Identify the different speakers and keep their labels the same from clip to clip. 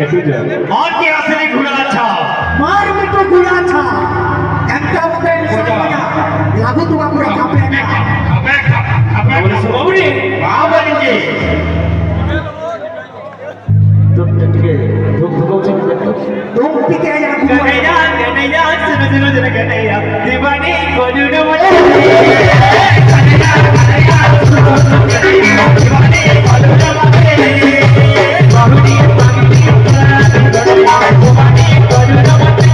Speaker 1: और के असली घुड़ा था
Speaker 2: मार मिटो घुड़ा था একটা মতে লাগু তোমা পুরা কাপে
Speaker 1: बोले सुबोबड़ी वाह बनिजे
Speaker 3: तुम टिके धुक धुको चल
Speaker 2: तुम टिके या
Speaker 1: गनैया गनैया सुनो सुनो सुनो गनैया दीवानी कोडुडो मचे गनैया गनैया सुनो सुनो गनैया दीवानी कोडुडो मचे बहुनी बहुनी गनैया दीवानी कोडुडो मचे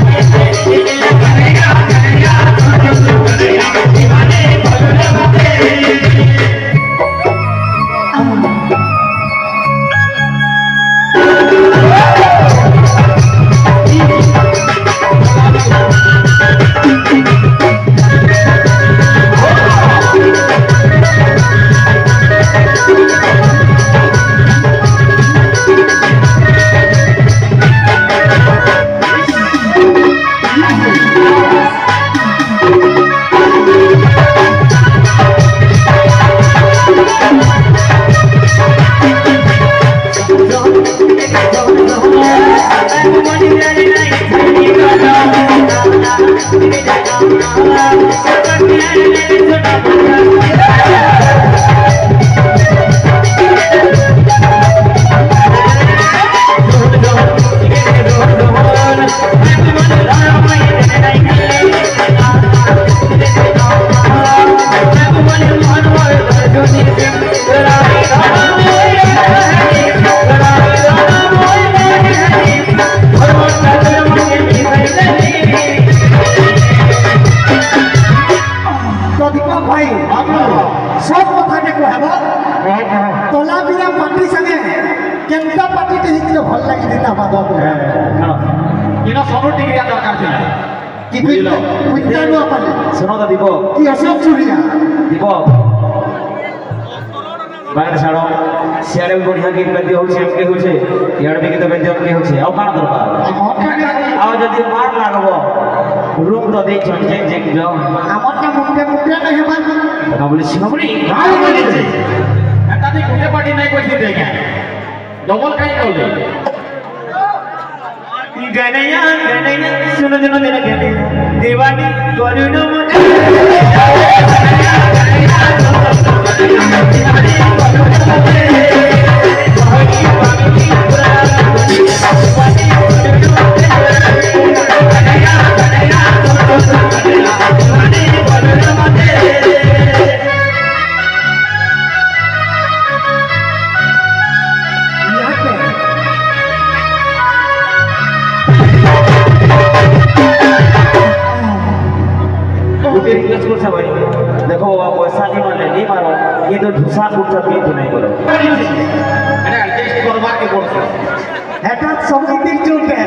Speaker 1: गनैया गनैया सुनो सुनो गनैया दीवानी कोडुडो मचे सब কথা দেখো হব তোলা বিয়া পার্টি সঙ্গে কেনটা পার্টিতে হিকলে ভাল লাগি দিতা বাবা ইনা সব টিকিয়া দরকার ছিল
Speaker 2: কি কইল কইতানো আপনি
Speaker 3: सुनो तो দিব
Speaker 2: কি অসব চুরিয়া
Speaker 3: দিব বাইরে ছাড়ো সিয়ারে বড়িয়া গীত বেদি হচ্ছে এমকে হচ্ছে ইয়ার বি গীত বেদি এমকে হচ্ছে আও কানা দরকার আও যদি মার লাগব রূপ তো দেই চঞ্চে যে যাও
Speaker 2: আমারটা মুখে মুখে না হেবা
Speaker 3: কথা বলি শিবপুরি
Speaker 1: ভাই বলেছে এটা দি গুটে পার্টি নাই কইছি দেখে ডবল কাই করলে गनैया गनैया सुनो सुनो तेरा गनैया दीवानी कोडुडो मचे गनैया गनैया सुनो सुनो गनैया दीवानी कोडुडो मचे बहुनी बहुनी पुरा दीवानी कोडुडो मचे गनैया गनैया सुनो सुनो गनैया दीवानी कोडुडो मचे
Speaker 3: गुटे रिक्वेस्ट करछा भाई देखो बाबा पैसा नहीं मारो ये तो ढुसा कुछ भी नहीं करो
Speaker 1: এটা টেস্ট করবার কে করছে
Speaker 2: এটা সঙ্গীতের চলবে